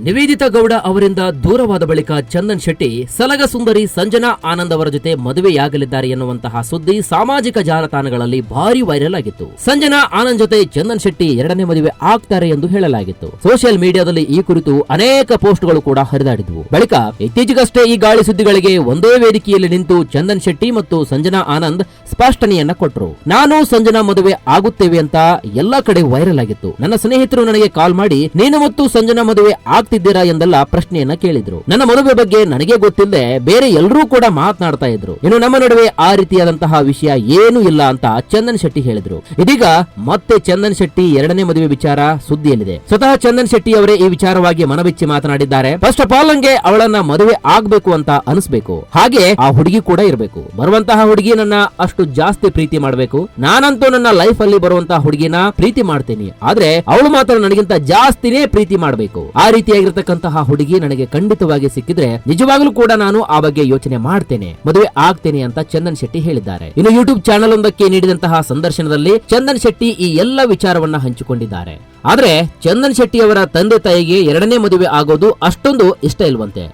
ನಿವೇದಿತಾ ಗೌಡ ಅವರಿಂದ ದೂರವಾದ ಬಳಿಕ ಚಂದನ್ ಶೆಟ್ಟಿ ಸಲಗ ಸುಂದರಿ ಸಂಜನಾ ಆನಂದ್ ಅವರ ಜೊತೆ ಮದುವೆಯಾಗಲಿದ್ದಾರೆ ಎನ್ನುವಂತಹ ಸುದ್ದಿ ಸಾಮಾಜಿಕ ಜಾಲತಾಣಗಳಲ್ಲಿ ಭಾರಿ ವೈರಲ್ ಆಗಿತ್ತು. ಸಂಜನಾ ಆನಂದ್ ಜೊತೆ ಚಂದನ್ ಶೆಟ್ಟಿ ಎರಡನೇ ಮದುವೆ ಆಗ್ತಾರೆ ಎಂದು ಹೇಳಲಾಗಿತ್ತು. ಸೋಷಿಯಲ್ ಮೀಡಿಯಾದಲ್ಲಿ ಈ ಕುರಿತು ಅನೇಕ ಪೋಸ್ಟ್ಗಳು ಕೂಡ ಹರಿದಾಡಿದ್ವು. ಬಳಿಕ ಇತ್ತೀಚೆಗಷ್ಟೇ ಈ ಗಾಳಿ ಸುದ್ದಿಗಳಿಗೆ ಒಂದೇ ವೇದಿಕೆಯಲ್ಲಿ ನಿಂತು ಚಂದನ್ ಶೆಟ್ಟಿ ಮತ್ತು ಸಂಜನಾ ಆನಂದ್ ಸ್ಪಷ್ಟನೆಯನ್ನ ಕೊಟ್ಟರು. ನಾನು ಸಂಜನಾ ಮದುವೆ ಆಗುತ್ತೇವೆ ಅಂತ ಎಲ್ಲಾ ಕಡೆ ವೈರಲ್ ಆಗಿತ್ತು. ನನ್ನ ಸ್ನೇಹಿತರು ನನಗೆ ಕಾಲ್ ಮಾಡಿ ನೀನು ಮತ್ತು ಸಂಜನಾ ಮದುವೆ ಆಗ್ತಿದ್ದೀರಾ ಎಂದೆಲ್ಲ ಪ್ರಶ್ನೆಯನ್ನ ಕೇಳಿದ್ರು. ನನ್ನ ಮದುವೆ ಬಗ್ಗೆ ನನಗೆ ಗೊತ್ತಿಲ್ಲದೆ ಬೇರೆ ಎಲ್ಲರೂ ಕೂಡ ಮಾತನಾಡ್ತಾ ಇದ್ರು. ಇನ್ನು ನಮ್ಮ ನಡುವೆ ಆ ರೀತಿಯಾದಂತಹ ವಿಷಯ ಏನೂ ಇಲ್ಲ ಅಂತ ಚಂದನ್ ಶೆಟ್ಟಿ ಹೇಳಿದ್ರು. ಇದೀಗ ಮತ್ತೆ ಚಂದನ್ ಶೆಟ್ಟಿ ಎರಡನೇ ಮದುವೆ ವಿಚಾರ ಸುದ್ದಿಯಲ್ಲಿದೆ. ಸ್ವತಃ ಚಂದನ್ ಶೆಟ್ಟಿ ಅವರೇ ಈ ವಿಚಾರವಾಗಿ ಮನಬಿಚ್ಚಿ ಮಾತನಾಡಿದ್ದಾರೆ. ಫಸ್ಟ್ ಆಫ್ ಆಲ್ ನಂಗೆ ಅವಳನ್ನ ಮದುವೆ ಆಗ್ಬೇಕು ಅಂತ ಅನಿಸ್ಬೇಕು, ಹಾಗೆ ಆ ಹುಡುಗಿ ಕೂಡ ಇರಬೇಕು. ಬರುವಂತಹ ಹುಡುಗಿ ನನ್ನ ಅಷ್ಟು ಜಾಸ್ತಿ ಪ್ರೀತಿ ಮಾಡಬೇಕು. ನಾನಂತೂ ನನ್ನ ಲೈಫ್ ಅಲ್ಲಿ ಬರುವಂತಹ ಹುಡುಗಿನ ಪ್ರೀತಿ ಮಾಡ್ತೀನಿ, ಆದ್ರೆ ಅವಳು ಮಾತ್ರ ನನಗಿಂತ ಜಾಸ್ತಿನೇ ಪ್ರೀತಿ ಮಾಡಬೇಕು. ಆ ರೀತಿಯಾಗಿರ್ತಕ್ಕಂತಹ ಹುಡುಗಿ ನನಗೆ ಖಂಡಿತವಾಗಿ ಸಿಕ್ಕಿದ್ರೆ ನಿಜವಾಗ್ಲೂ ಕೂಡ ನಾನು ಆ ಬಗ್ಗೆ ಯೋಚನೆ ಮಾಡ್ತೇನೆ, ಮದುವೆ ಆಗ್ತೇನೆ ಅಂತ ಚಂದನ್ ಶೆಟ್ಟಿ ಹೇಳಿದ್ದಾರೆ. ಇನ್ನು ಯೂಟ್ಯೂಬ್ ಚಾನೆಲ್ ಒಂದಕ್ಕೆ ನೀಡಿದಂತಹ ಸಂದರ್ಶನದಲ್ಲಿ ಚಂದನ್ ಶೆಟ್ಟಿ ಈ ಎಲ್ಲ ವಿಚಾರವನ್ನ ಹಂಚಿಕೊಂಡಿದ್ದಾರೆ. ಆದ್ರೆ ಚಂದನ್ ಶೆಟ್ಟಿ ಅವರ ತಂದೆ ತಾಯಿಗೆ ಎರಡನೇ ಮದುವೆ ಆಗೋದು ಅಷ್ಟೊಂದು ಇಷ್ಟ ಇಲ್ವಂತೆ.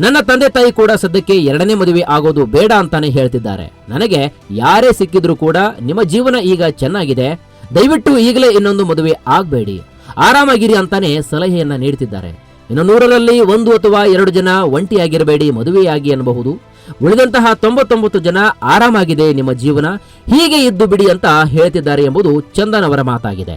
ನನ್ನ ತಂದೆ ತಾಯಿ ಕೂಡ ಸದ್ಯಕ್ಕೆ ಎರಡನೇ ಮದುವೆ ಆಗೋದು ಬೇಡ ಅಂತಾನೆ ಹೇಳ್ತಿದ್ದಾರೆ. ನನಗೆ ಯಾರೇ ಸಿಕ್ಕಿದ್ರು ಕೂಡ ನಿಮ್ಮ ಜೀವನ ಈಗ ಚೆನ್ನಾಗಿದೆ, ದಯವಿಟ್ಟು ಈಗಲೇ ಇನ್ನೊಂದು ಮದುವೆ ಆಗ್ಬೇಡಿ, ಆರಾಮಾಗಿರಿ ಅಂತಾನೆ ಸಲಹೆಯನ್ನ ನೀಡುತ್ತಿದ್ದಾರೆ. ಇನ್ನು 100ರಲ್ಲಿ 1 ಅಥವಾ 2 ಜನ ಒಂಟಿಯಾಗಿರಬೇಡಿ, ಮದುವೆಯಾಗಿ ಅನ್ನಬಹುದು. ಉಳಿದಂತಹ 99 ಜನ ಆರಾಮಾಗಿದೆ ನಿಮ್ಮ ಜೀವನ, ಹೀಗೆ ಇದ್ದು ಬಿಡಿ ಅಂತ ಹೇಳ್ತಿದ್ದಾರೆ ಎಂಬುದು ಚಂದನ್ ಅವರ ಮಾತಾಗಿದೆ.